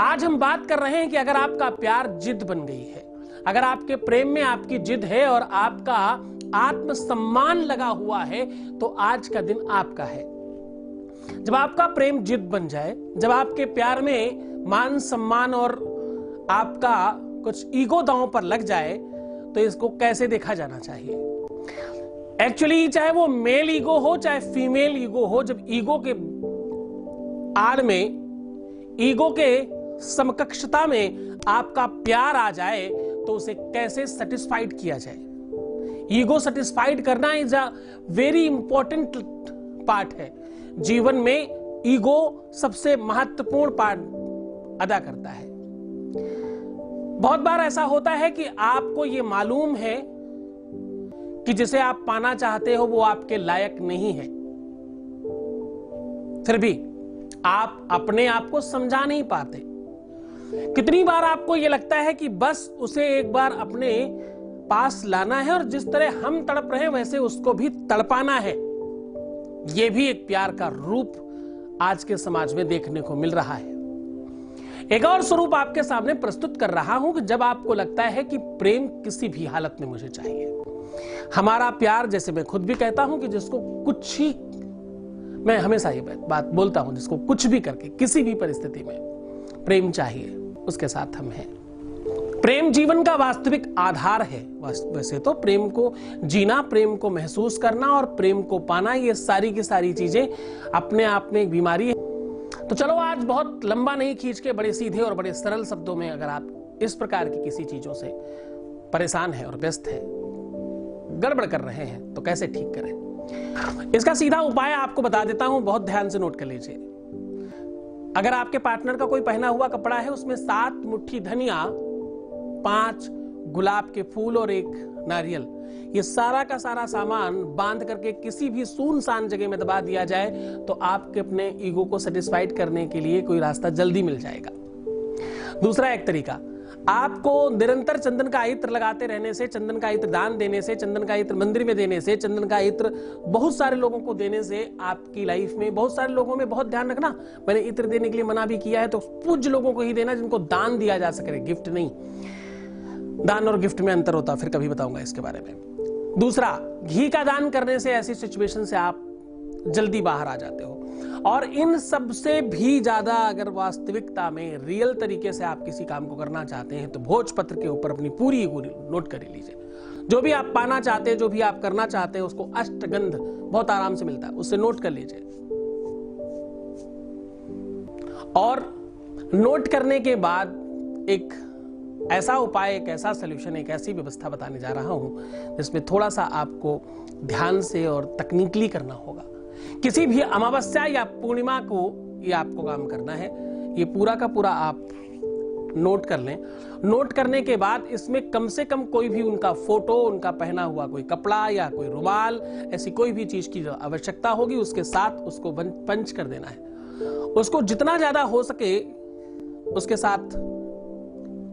आज हम बात कर रहे हैं कि अगर आपका प्यार जिद बन गई है, अगर आपके प्रेम में आपकी जिद है और आपका आत्मसम्मान लगा हुआ है, तो आज का दिन आपका है। जब आपका प्रेम जिद बन जाए, जब आपके प्यार में मान सम्मान और आपका कुछ ईगो दांव पर लग जाए, तो इसको कैसे देखा जाना चाहिए? एक्चुअली चाहे वो मेल ईगो हो चाहे फीमेल ईगो हो, जब ईगो के आड़ में, ईगो के समकक्षता में आपका प्यार आ जाए, तो उसे कैसे सेटिस्फाइड किया जाए? ईगो सेटिस्फाइड करना is a very important part है। जीवन में ईगो सबसे महत्वपूर्ण पार्ट अदा करता है। बहुत बार ऐसा होता है कि आपको यह मालूम है कि जिसे आप पाना चाहते हो वो आपके लायक नहीं है, फिर भी आप अपने आप को समझा नहीं पाते। कितनी बार आपको यह लगता है कि बस उसे एक बार अपने पास लाना है और जिस तरह हम तड़प रहे हैं वैसे उसको भी तड़पाना है। यह भी एक प्यार का रूप आज के समाज में देखने को मिल रहा है। एक और स्वरूप आपके सामने प्रस्तुत कर रहा हूं कि जब आपको लगता है कि प्रेम किसी भी हालत में मुझे चाहिए। हमारा प्यार, जैसे मैं खुद भी कहता हूं कि जिसको कुछ ही, मैं हमेशा ये बात बोलता हूं, जिसको कुछ भी करके किसी भी परिस्थिति में प्रेम चाहिए, उसके साथ हम हैं। प्रेम जीवन का वास्तविक आधार है। वैसे तो प्रेम को जीना, प्रेम को महसूस करना और प्रेम को पाना, ये सारी की सारी चीजें अपने आप में एक बीमारी है। तो चलो आज बहुत लंबा नहीं खींच के बड़े सीधे और बड़े सरल शब्दों में, अगर आप इस प्रकार की किसी चीजों से परेशान है और व्यस्त है, गड़बड़ कर रहे हैं, तो कैसे ठीक करें, इसका सीधा उपाय आपको बता देता हूं। बहुत ध्यान से नोट कर लीजिए। अगर आपके पार्टनर का कोई पहना हुआ कपड़ा है, उसमें 7 मुट्ठी धनिया, 5 गुलाब के फूल और 1 नारियल, ये सारा का सारा सामान बांध करके किसी भी सुनसान जगह में दबा दिया जाए, तो आपके अपने ईगो को सेटिस्फाइड करने के लिए कोई रास्ता जल्दी मिल जाएगा। दूसरा एक तरीका, आपको निरंतर चंदन का इत्र लगाते रहने से, चंदन का इत्र दान देने से, चंदन का इत्र मंदिर में देने से, चंदन का इत्र बहुत सारे लोगों को देने से आपकी लाइफ में, बहुत सारे लोगों में, बहुत ध्यान रखना, मैंने इत्र देने के लिए मना भी किया है, तो पूज्य लोगों को ही देना जिनको दान दिया जा सके, गिफ्ट नहीं। दान और गिफ्ट में अंतर होता, फिर कभी बताऊंगा इसके बारे में। दूसरा, घी का दान करने से ऐसी सिचुएशन से आप जल्दी बाहर आ जाते हो। और इन सब से भी ज्यादा अगर वास्तविकता में रियल तरीके से आप किसी काम को करना चाहते हैं, तो भोजपत्र के ऊपर अपनी पूरी नोट कर लीजिए। जो भी आप पाना चाहते हैं, जो भी आप करना चाहते हैं, उसको अष्टगंध बहुत आराम से मिलता है, उससे नोट कर लीजिए। और नोट करने के बाद एक ऐसा उपाय, एक ऐसा सलूशन, एक ऐसी व्यवस्था बताने जा रहा हूं जिसमें थोड़ा सा आपको ध्यान से और तकनीकली करना होगा। किसी भी अमावस्या या पूर्णिमा को ये आपको काम करना है। ये पूरा का पूरा आप नोट कर लें। नोट करने के बाद इसमें कम से कम कोई भी उनका फोटो, उनका पहना हुआ कोई कपड़ा या कोई रुमाल, ऐसी कोई भी चीज की आवश्यकता होगी, उसके साथ उसको पंच कर देना है। उसको जितना ज्यादा हो सके उसके साथ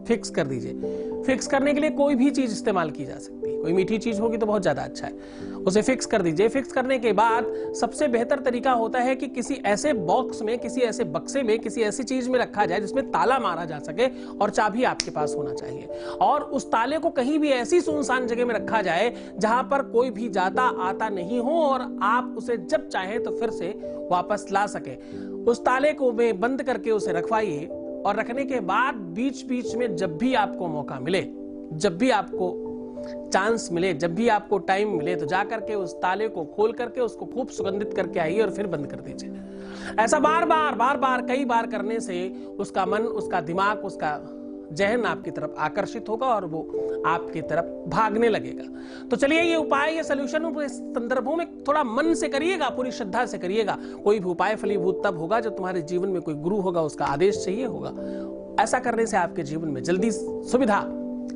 फिक्स कर दीजिए। फिक्स करने के लिए कोई भी चीज इस्तेमाल की जा सकती है, कोई मीठी चीज होगी तो बहुत ज्यादा अच्छा है। उसे फिक्स कर दीजिए। फिक्स करने के बाद सबसे बेहतर तरीका होता है कि किसी ऐसे बॉक्स में, किसी ऐसे बक्से में, किसी ऐसी चीज में रखा जाए जिसमें ताला मारा जा सके और चाबी आपके पास होना चाहिए। और उस ताले को कहीं भी ऐसी सुनसान जगह में रखा जाए जहां पर कोई भी जाता आता नहीं हो और आप उसे जब चाहें तो फिर से वापस ला सके। उस ताले को में बंद करके उसे रखवाइए और रखने के बाद बीच बीच में जब भी आपको मौका मिले, जब भी आपको चांस मिले, जब भी आपको टाइम मिले, तो जाकर के उस ताले को खोल करके उसको खूब सुगंधित करके आइए और फिर बंद कर दीजिए। ऐसा बार बार कई बार करने से उसका मन, उसका दिमाग, उसका जहन आपकी तरफ आकर्षित होगा और वो आपकी तरफ भागने लगेगा। तो चलिए ये उपाय, ये सलूशन इस संदर्भों में थोड़ा मन से करिएगा, पूरी श्रद्धा से करिएगा। कोई भी उपाय फलीभूत तब होगा जब तुम्हारे जीवन में कोई गुरु होगा, उसका आदेश चाहिए होगा। ऐसा करने से आपके जीवन में जल्दी सुविधा,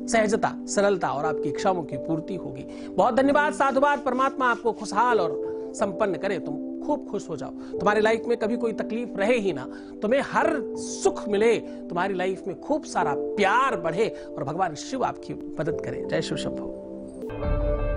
सहजता, सरलता और आपकी इच्छाओं की पूर्ति होगी। बहुत धन्यवाद, साधुवाद। परमात्मा आपको खुशहाल और संपन्न करे, तुम खूब खुश हो जाओ, तुम्हारी लाइफ में कभी कोई तकलीफ रहे ही ना, तुम्हें हर सुख मिले, तुम्हारी लाइफ में खूब सारा प्यार बढ़े और भगवान शिव आपकी मदद करे। जय शिव शंभो।